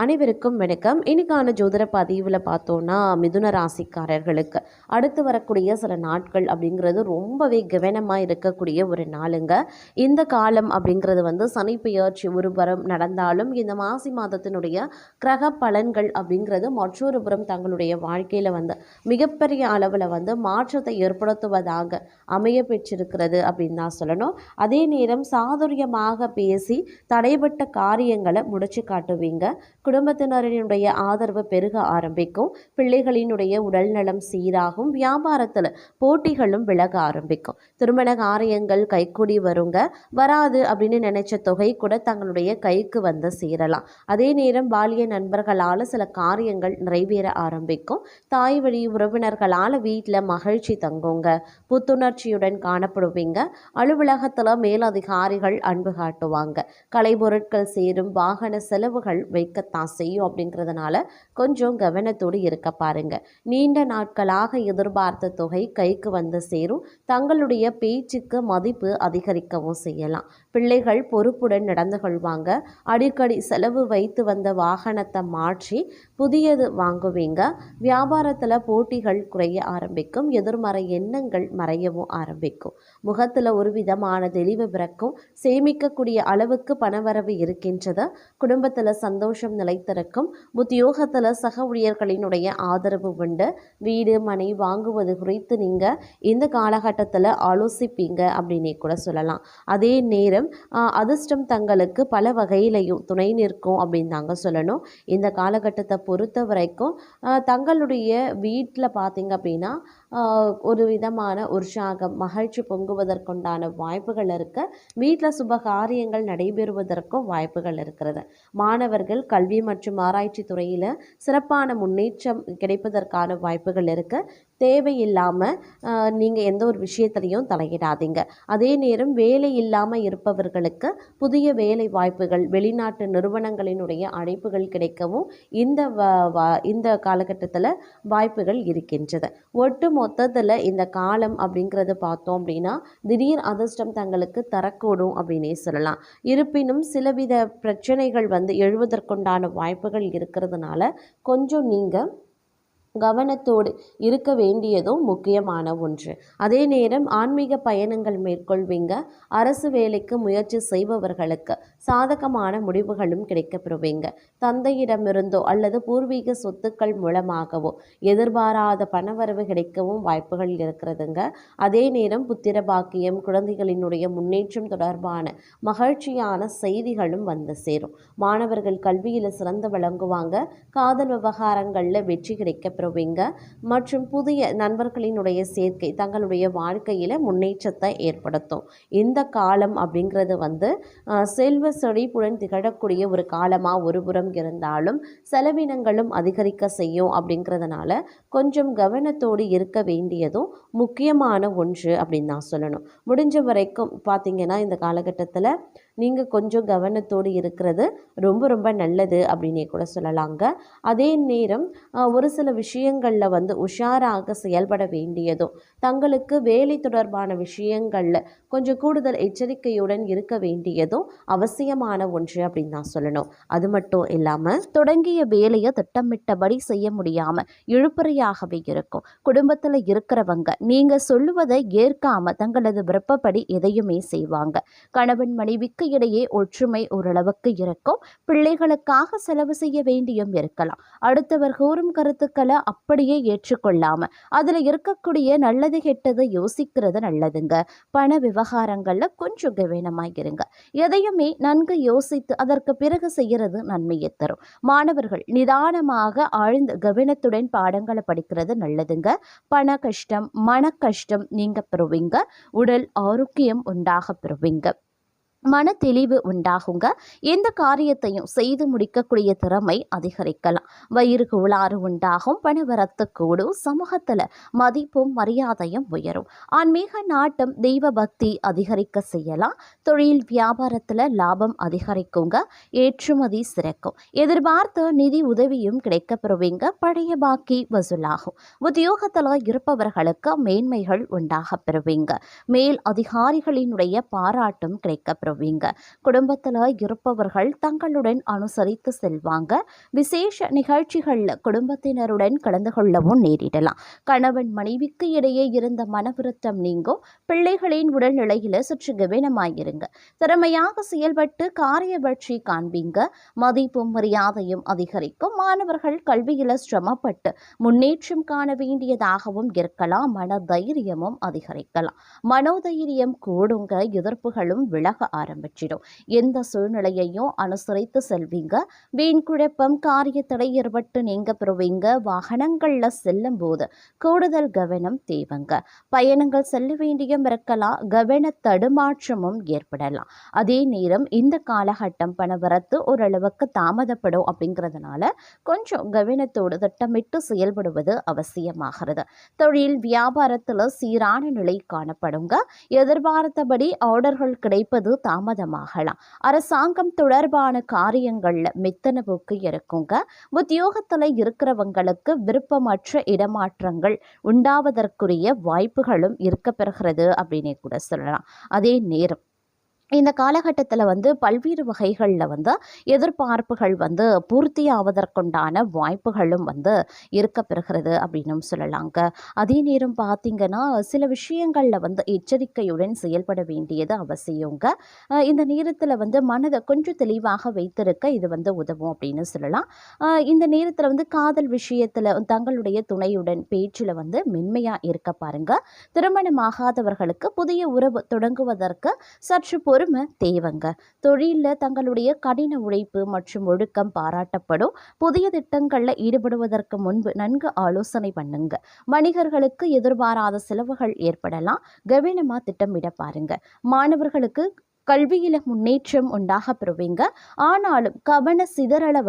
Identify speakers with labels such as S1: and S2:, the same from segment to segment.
S1: அனைவருக்கும் வணக்கம். இன்னைக்கான ஜோதிட பதிவில் பார்த்தோன்னா மிதுன ராசிக்காரர்களுக்கு அடுத்து வரக்கூடிய சில நாட்கள் அப்படிங்கிறது ரொம்பவே கவனமாக இருக்கக்கூடிய ஒரு நாளுங்க. இந்த காலம் அப்படிங்கிறது சனி பெயர்ச்சி ஒரு புறம் நடந்தாலும் இந்த மாசி மாதத்தினுடைய கிரக பலன்கள் அப்படிங்கிறது மற்றொரு புறம் தங்களுடைய வாழ்க்கையில் மிகப்பெரிய அளவில் மாற்றத்தை ஏற்படுத்துவதாக அமைய பெற்றிருக்கிறது அப்படின்னு தான் சொல்லணும். அதே நேரம் சாதுரியமாக பேசி தடைபட்ட காரியங்களை முடிச்சு காட்டுவீங்க. குடும்பத்தினரினுடைய ஆதரவு பெருக ஆரம்பிக்கும். பிள்ளைகளினுடைய உடல் நலம் சீராகும். வியாபாரத்தில் போட்டிகளும் விலக ஆரம்பிக்கும். திருமண காரியங்கள் கைக்கூடி வருங்க. வராது அப்படின்னு நினைச்ச தொகை கூட தங்களுடைய கைக்கு சேரலாம். அதே நேரம் பாலிய நண்பர்களால் சில காரியங்கள் நிறைவேற ஆரம்பிக்கும். தாய் வழி உறவினர்களால் வீட்டில் மகிழ்ச்சி தங்குங்க. புத்துணர்ச்சியுடன் காணப்படுவீங்க. அலுவலகத்தில் மேலதிகாரிகள் அன்பு காட்டுவாங்க. கலைப்பொருட்கள் சேரும். வாகன செலவுகள் வைக்க செய்யும் அப்படிங்கிறதுனால கொஞ்சம் கவனத்தோடு இருக்க பாருங்க. நீண்ட நாட்களாக எதிர்பார்த்த தொகை கைக்கு சேரும். தங்களுடைய பேச்சுக்கு மதிப்பு அதிகரிக்கவும் செய்யலாம். பிள்ளைகள் பொறுப்புடன் நடந்து கொள்வாங்க. அடிக்கடி செலவு வைத்து வந்த வாகனத்தை மாற்றி புதியது வாங்குவீங்க. வியாபாரத்தில் போட்டிகள் குறைய ஆரம்பிக்கும். எதிர்மறை எண்ணங்கள் மறையவும் ஆரம்பிக்கும். முகத்தில் ஒரு விதமான தெளிவு பிறக்கும். சேமிக்கக்கூடிய அளவுக்கு பணவரவு இருக்கின்றது. குடும்பத்தில் சந்தோஷம் நிலைத்திருக்கும். உத்தியோகத்தில் சக ஊழியர்களினுடைய ஆதரவு உண்டு. வீடு மனை வாங்குவது குறித்து நீங்கள் இந்த காலகட்டத்தில் ஆலோசிப்பீங்க அப்படின்னே கூட சொல்லலாம். அதே நேரம் அதிர்ஷ்டம் தங்களுக்கு பல வகையிலையும் துணை நிற்கும் அப்படின்னு தாங்க சொல்லணும். இந்த காலகட்டத்தை பொறுத்த வரைக்கும் தங்களுடைய வீட்டில் பார்த்தீங்க அப்படின்னா ஒரு விதமான உற்சாகம் மகிழ்ச்சி பொங்குவதற்குண்டான வாய்ப்புகள் இருக்குது. வீட்டில் சுப காரியங்கள் நடைபெறுவதற்கும் வாய்ப்புகள் இருக்கிறது. மாணவர்கள் கல்வி மற்றும் ஆராய்ச்சி துறையில் சிறப்பான முன்னேற்றம் கிடைப்பதற்கான வாய்ப்புகள் இருக்குது. தேவையில்லாமல் நீங்கள் எந்த ஒரு விஷயத்திலையும் தலையிடாதீங்க. அதே நேரம் வேலை இல்லாமல் இருப்பவர்களுக்கு புதிய வேலை வாய்ப்புகள் வெளிநாட்டு நிறுவனங்களினுடைய அழைப்புகள் கிடைக்கவும் இந்த காலகட்டத்தில் வாய்ப்புகள் இருக்கின்றது. ஒட்டு மொத்தத்தில் இந்த காலம் அப்படிங்கிறது பார்த்தோம் அப்படின்னா திடீர் அதிர்ஷ்டம் தங்களுக்கு தரக்கூடும் அப்படின்னே சொல்லலாம். இருப்பினும் சிலவித பிரச்சனைகள் எழுவதற்குண்டான வாய்ப்புகள் இருக்கிறதுனால கொஞ்சம் நீங்கள் கவனத்தோடு இருக்க வேண்டியதும் முக்கியமான ஒன்று. அதே நேரம் ஆன்மீக பயணங்கள் மேற்கொள்வீங்க. அரசு வேலைக்கு முயற்சி செய்பவர்களுக்கு சாதகமான முடிவுகளும் கிடைக்கப்பெறுவீங்க. தந்தையிடமிருந்தோ அல்லது பூர்வீக சொத்துக்கள் மூலமாகவோ எதிர்பாராத பணவரவு கிடைக்கவும் வாய்ப்புகள் இருக்கிறதுங்க. அதே நேரம் புத்திர பாக்கியம் குழந்தைகளினுடைய முன்னேற்றம் தொடர்பான மகிழ்ச்சியான செய்திகளும் சேரும். மாணவர்கள் கல்வியில் சிறந்து விளங்குவாங்க. காதல் விவகாரங்களில் வெற்றி கிடைக்க மற்றும் புதிய நண்பர்களினுடைய சேர்க்கை தங்களுடைய வாழ்க்கையில் முன்னேற்றத்தை ஏற்படுத்தும். இந்த காலம் அப்படிங்கிறது செல்வ செழிப்புடன் திகழக்கூடிய ஒரு காலமாக ஒரு புறம் இருந்தாலும் செலவினங்களும் அதிகரிக்க செய்யும். அப்படிங்கிறதுனால கொஞ்சம் கவனத்தோடு இருக்க வேண்டியதும் முக்கியமான ஒன்று அப்படின்னு தான் சொல்லணும். முடிஞ்ச வரைக்கும் பார்த்தீங்கன்னா இந்த காலகட்டத்தில் நீங்கள் கொஞ்சம் கவனத்தோடு இருக்கிறது ரொம்ப ரொம்ப நல்லது அப்படின்னே கூட சொல்லலாங்க. அதே நேரம் ஒரு சில விஷயங்களில் உஷாராக செயல்பட வேண்டியதும் தங்களுக்கு வேலை தொடர்பான விஷயங்களில் கொஞ்சம் கூடுதல் எச்சரிக்கையுடன் இருக்க வேண்டியதும் அவசியமான ஒன்று அப்படின்னு தான் சொல்லணும். அது மட்டும் இல்லாமல் தொடங்கிய வேலையை திட்டமிட்டபடி செய்ய முடியாமல் இழுப்பறையாகவே இருக்கும். குடும்பத்தில் இருக்கிறவங்க நீங்கள் சொல்லுவதை ஏற்காமல் தங்களது விருப்பப்படி எதையுமே செய்வாங்க. கணவன் மனைவிக்கு இடையே ஒற்றுமை ஓரளவுக்கு இருக்கும். பிள்ளைகளுக்காக செலவு செய்ய வேண்டியும் இருக்கலாம். அடுத்தவர் கூறும் கருத்துக்களை அப்படியே ஏற்றுக்கொள்ளாம அதுல இருக்கக்கூடிய நல்லது கெட்டது யோசிக்கிறது நல்லதுங்க. பண விவகாரங்கள்ல கொஞ்சம் கவனமாயிருங்க. எதையுமே நன்கு யோசித்து அதற்கு பிறகு செய்யறது நன்மையை தரும். மாணவர்கள் நிதானமாக ஆழ்ந்த கவனத்துடன் பாடங்களை படிக்கிறது நல்லதுங்க. பண கஷ்டம் மன கஷ்டம் நீங்க பெறுவீங்க. உடல் ஆரோக்கியம் உண்டாக பெறுவீங்க. மன தெளிவு உண்டாகுங்க. எந்த காரியத்தையும் செய்து முடிக்கக்கூடிய திறமை அதிகரிக்கலாம். வயிறு கோளாறு உண்டாகும். பணவரத்து கூடும். சமூகத்தில் மதிப்பும் மரியாதையும் உயரும். ஆன்மீக நாட்டம் தெய்வ பக்தி அதிகரிக்க செய்யலாம். தொழில் வியாபாரத்தில் லாபம் அதிகரிக்குங்க. ஏற்றுமதி சிறக்கும். எதிர்பார்த்த நிதி உதவியும் கிடைக்கப்பெறுவீங்க. பழைய பாக்கி வசூலாகும். உத்தியோகத்தில் இருப்பவர்களுக்கு மேன்மைகள் உண்டாக பெறுவீங்க. மேல் அதிகாரிகளினுடைய பாராட்டும் கிடைக்கப்பெறும். பெறுவீங்க. குடும்பத்தில் இருப்பவர்கள் தங்களுடன் அனுசரித்து செல்வாங்க. விசேஷ நிகழ்ச்சிகளில் குடும்பத்தினருடன் கலந்து கொள்ளவும் நேரிடலாம். கணவன் மனைவிக்கு இடையே இருந்த மனவிருத்தம் நீங்கும். பிள்ளைகளின் உடல்நிலையில சற்று கவனமாயிருங்க. திறமையாக செயல்பட்டு காரிய வெற்றி காண்பீங்க. மதிப்பும் மரியாதையும் அதிகரிக்கும். மாணவர்கள் கல்வியில சிரமப்பட்டு முன்னேற்றம் காண வேண்டியதாகவும் இருக்கலாம். மன தைரியமும் அதிகரிக்கலாம். மனோதைரியம் கூடுங்க. எதிர்ப்புகளும் விலக ஆரம்பிச்சிடும். எந்த சூழ்நிலையையும் அனுசரித்து செல்வீங்க. வீண் குழப்பம் காரிய தடை ஏற்பட்டு நீங்க பெறுவீங்க. வாகனங்கள்ல செல்லும் போது கூடுதல் கவனம் தேவைங்க. பயணங்கள் செல்ல வேண்டியும் இருக்கலாம். கவன தடுமாற்றமும் ஏற்படலாம். அதே நேரம் இந்த காலகட்டம் பணவரத்து ஓரளவுக்கு தாமதப்படும் அப்படிங்கிறதுனால கொஞ்சம் கவனத்தோடு திட்டமிட்டு செயல்படுவது அவசியமாகிறது. தொழில் வியாபாரத்தில் சீரான நிலை காணப்படுங்க. எதிர்பார்த்தபடி ஆர்டர்கள் கிடைப்பது தாமதமாகலாம். அரசாங்கம் தொடர்பான காரியங்கள்ல மெத்தன போக்கு இருக்குங்க. உத்தியோகத்தில் இருக்கிறவங்களுக்கு விருப்பமற்ற இடமாற்றங்கள் உண்டாவதற்குரிய வாய்ப்புகளும் இருக்க பெறுகிறது அப்படின்னே கூட சொல்லலாம். அதே நேரம் இந்த காலகட்டத்தில் பல்வேறு வகைகளில் எதிர்பார்ப்புகள் பூர்த்தி ஆவதற்குண்டான வாய்ப்புகளும் இருக்க பெறுகிறது அப்படின்னும் சொல்லலாங்க. அதே நேரம் பார்த்திங்கன்னா சில விஷயங்களில் எச்சரிக்கையுடன் செயல்பட வேண்டியது அவசியங்க. இந்த நேரத்தில் மனதை கொஞ்சம் தெளிவாக வைத்திருக்க இது உதவும் அப்படின்னு சொல்லலாம். இந்த நேரத்தில் காதல் விஷயத்தில் தங்களுடைய துணையுடன் பேச்சில் மென்மையாக இருக்க பாருங்க. திருமணமாகாதவர்களுக்கு புதிய உறவு தொடங்குவதற்கு சற்று பொறுமை தேவைங்க. தொழிலில் தங்களுடைய கடின உழைப்பு மற்றும் ஒழுக்கம் பாராட்டப்படும். புதிய திட்டங்களில் ஈடுபடுவதற்கு முன்பு நன்கு ஆலோசனை பண்ணுங்க. வணிகர்களுக்கு எதிர்பாராத செலவுகள் ஏற்படலாம். கவனமா திட்டமிட பாருங்க. மாணவர்களுக்கு கல்வியில முன்னேற்றம் உண்டாக பெறுவீங்க. ஆனாலும் கவன சிதறலை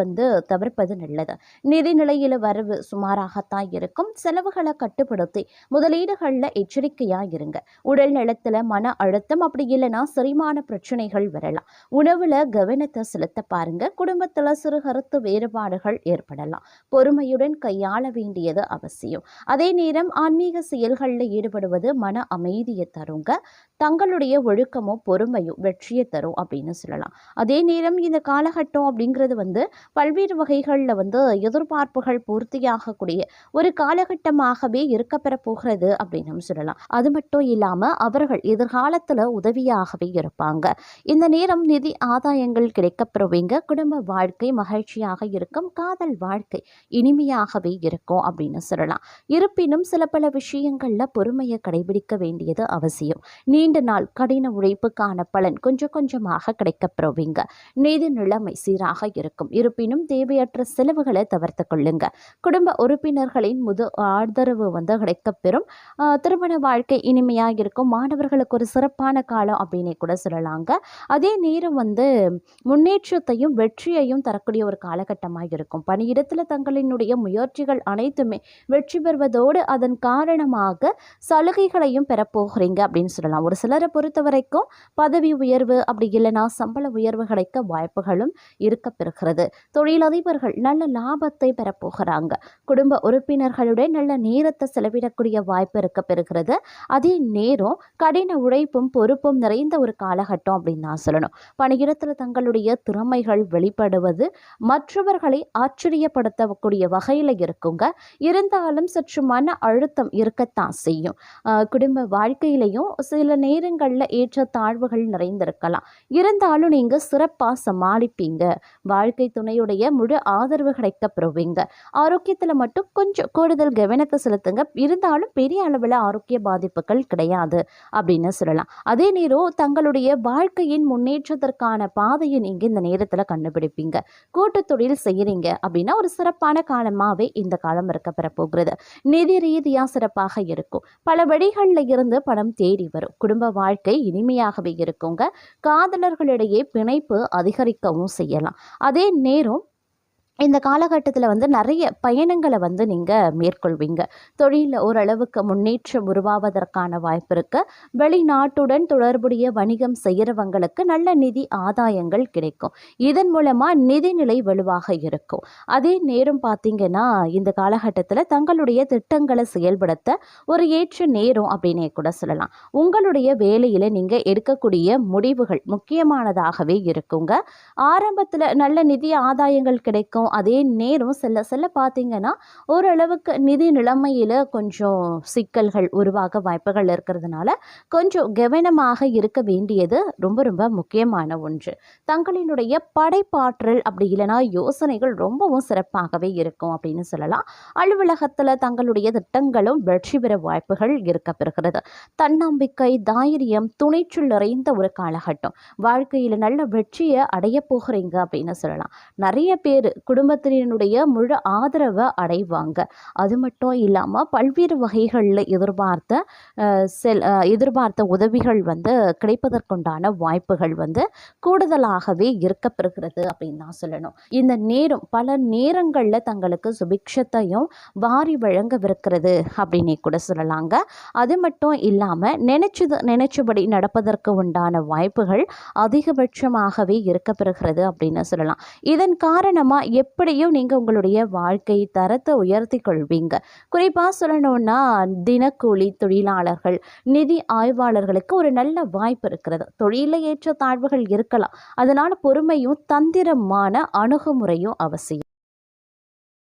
S1: தவிர்ப்பது நல்லது. நிதிநிலையில வரவு சுமாராகத்தான் இருக்கும். செலவுகளை கட்டுப்படுத்தி முதலீடுகளில் எச்சரிக்கையாக இருங்க. உடல் நலத்தில் மன அழுத்தம் அப்படி இல்லைன்னா செரிமான பிரச்சனைகள் வரலாம். உணவுல கவனத்தை செலுத்த பாருங்க. குடும்பத்தில் சிறு கருத்து வேறுபாடுகள் ஏற்படலாம். பொறுமையுடன் கையாள வேண்டியது அவசியம். அதே நேரம் ஆன்மீக செயல்களில் ஈடுபடுவது மன அமைதியை தருங்க. தங்களுடைய ஒழுக்கமும் பொறுமையும் வெற்றியை தரும் அப்படின்னு சொல்லலாம். அதே நேரம் இந்த காலகட்டம் அப்படிங்கிறது பல்வேறு வகைகளில் எதிர்பார்ப்புகள் பூர்த்தியாகக்கூடிய ஒரு காலகட்டமாகவே இருக்கப்பெற போகிறது அப்படின்னு சொல்லலாம். அது மட்டும் இல்லாமல் அவர்கள் எதிர்காலத்தில் உதவியாகவே இருப்பாங்க. இந்த நேரம் நிதி ஆதாயங்கள் கிடைக்கப்பெறுவீங்க. குடும்ப வாழ்க்கை மகிழ்ச்சியாக இருக்கும். காதல் வாழ்க்கை இனிமையாகவே இருக்கும் அப்படின்னு சொல்லலாம். இருப்பினும் சில பல விஷயங்களில் பொறுமையை கடைபிடிக்க வேண்டியது அவசியம். நீண்ட நாள் கடின உழைப்புக்கான பலன் கொஞ்சம் கொஞ்சமாக கிடைக்கப்பெறுவீங்க. நிதி நிலைமை சீராக இருக்கும். இருப்பினும் தேவையற்ற செலவுகளை தவிர்த்து கொள்ளுங்க. குடும்ப உறுப்பினர்களின் ஆதரவு கிடைக்கப்பெறும். திருமண வாழ்க்கை இனிமையாக இருக்கும். மாணவர்களுக்கு ஒரு சிறப்பான காலம் அப்படின்னே கூட சொல்லலாங்க. அதே நேரம் முன்னேற்றத்தையும் வெற்றியையும் தரக்கூடிய ஒரு காலகட்டமாக இருக்கும். பணியிடத்தில் தங்களினுடைய முயற்சிகள் அனைத்துமே வெற்றி பெறுவதோடு அதன் காரணமாக சலுகைகளையும் பெறப்போகிறீங்க அப்படின்னு சொல்லலாம். ஒரு சிலரை பொறுத்த வரைக்கும் பதவி உயர்வு அப்படி இல்லைனா சம்பள உயர்வு கிடைக்க வாய்ப்புகளும் இருக்க பெறுகிறது. தொழிலதிபர்கள் நல்ல லாபத்தை பெறப்போகிறாங்க. குடும்ப உறுப்பினர்களுடன் நல்ல நேரத்தை செலவிடக்கூடிய வாய்ப்பு இருக்க பெறுகிறது. அதே நேரம் கடின உழைப்பும் பொறுப்பும் நிறைந்த ஒரு காலகட்டம் அப்படின்னு நான் சொல்லணும். பணியிடத்தில் தங்களுடைய திறமைகள் வெளிப்படுவது மற்றவர்களை ஆச்சரியப்படுத்தக்கூடிய வகையில் இருக்குங்க. இருந்தாலும் சற்று மன அழுத்தம் இருக்கத்தான் செய்யும். குடும்ப வாழ்க்கையிலையும் சில நேரங்களில் ஏற்ற தாழ்வுகள் நிறைந்திருக்கலாம். இருந்தாலும் நீங்க சிறப்பாக சமாளிப்பீங்க. வாழ்க்கை துணையுடைய முழு ஆதரவு கிடைக்கப்பெறுவீங்க. ஆரோக்கியத்தில் மட்டும் கொஞ்சம் கூடுதல் கவனத்தை செலுத்துங்க. இருந்தாலும் பெரிய அளவில் ஆரோக்கிய பாதிப்புகள் கிடையாது அப்படின்னு சொல்லலாம். அதே நேரம் தங்களுடைய வாழ்க்கையின் முன்னேற்றத்திற்கான பாதையை நீங்க இந்த நேரத்தில் கண்டுபிடிப்பீங்க. கூட்டு தொழில் செய்யறீங்க அப்படின்னா ஒரு சிறப்பான காலமாகவே இந்த காலம் இருக்க பெற போகிறது. நிதி ரீதியாக சிறப்பாக இருக்கும். பல வழிகளில் இருந்து பணம் தேடி வரும். குடும்ப வாழ்க்கை இனிமையாகவே இருக்குங்க. காதலர்களிடையே பிணைப்பு அதிகரிக்கவும் செய்யலாம். அதே நேரம் இந்த காலகட்டத்தில் வந்து நிறைய பயணங்களை வந்து நீங்கள் மேற்கொள்வீங்க. தொழிலில் ஓரளவுக்கு முன்னேற்றம் உருவாவதற்கான வாய்ப்பு இருக்குது. வெளிநாட்டுடன் தொடர்புடைய வணிகம் செய்கிறவங்களுக்கு நல்ல நிதி ஆதாயங்கள் கிடைக்கும். இதன் மூலமாக நிதிநிலை வலுவாக இருக்கும். அதே நேரம் பார்த்தீங்கன்னா இந்த காலகட்டத்தில் தங்களுடைய திட்டங்களை செயல்படுத்த ஒரு ஏற்ற நேரம் அப்படின்னே கூட சொல்லலாம். உங்களுடைய வேலையில் நீங்கள் எடுக்கக்கூடிய முடிவுகள் முக்கியமானதாகவே இருக்குங்க. ஆரம்பத்தில் நல்ல நிதி ஆதாயங்கள் கிடைக்கும். அதே நேரம் செல்ல செல்ல பார்த்தீங்கன்னா ஓரளவுக்கு நிதி நிலைமையில் கொஞ்சம் சிக்கல்கள் உருவாக வாய்ப்புகள் இருக்கிறதுனால கொஞ்சம் கவனமாக இருக்க வேண்டியது ரொம்ப ரொம்ப முக்கியமான ஒன்று. தங்களினுடைய படைப்பாற்றல் அப்படி இல்லைனா யோசனைகள் ரொம்பவும் சிறப்பாகவே இருக்கும் அப்படின்னு சொல்லலாம். அலுவலகத்தில் தங்களுடைய திட்டங்களும் வெற்றி பெற வாய்ப்புகள் இருக்க பெறுகிறது. தன்னம்பிக்கை, தைரியம், துணிச்சல் நிறைந்த ஒரு காலகட்டம். வாழ்க்கையில் நல்ல வெற்றியை அடைய போகிறீங்க அப்படின்னு சொல்லலாம். நிறைய பேர் குடும்பத்தினுடைய முழு ஆதரவை அடைவாங்க. அது மட்டும் இல்லாமல் பல்வேறு வகைகளில் எதிர்பார்த்த உதவிகள் வந்து கிடைப்பதற்குண்டான வாய்ப்புகள் வந்து கூடுதலாகவே இருக்கப்பெறுகிறது அப்படின்னு தான் சொல்லணும். இந்த நேரம் பல நேரங்களில் தங்களுக்கு சுபிக்ஷத்தையும் வாரி வழங்கவிருக்கிறது அப்படின்னே கூட சொல்லலாங்க. அது மட்டும் இல்லாமல் நினைச்சபடி நடப்பதற்கு உண்டான வாய்ப்புகள் அதிகபட்சமாகவே இருக்கப்பெறுகிறது அப்படின்னு சொல்லலாம். இதன் காரணமாக எப்படியும் நீங்கள் உங்களுடைய வாழ்க்கை தரத்தை உயர்த்தி கொள்வீங்க. குறிப்பாக சொல்லணும்னா தினக்கூலி தொழிலாளர்கள், நிதி ஆய்வாளர்களுக்கு ஒரு நல்ல வாய்ப்பு இருக்கிறது. தொழிலில் ஏற்ற தாழ்வுகள் இருக்கலாம். அதனால் பொறுமையும் தந்திரமான அணுகுமுறையும் அவசியம்.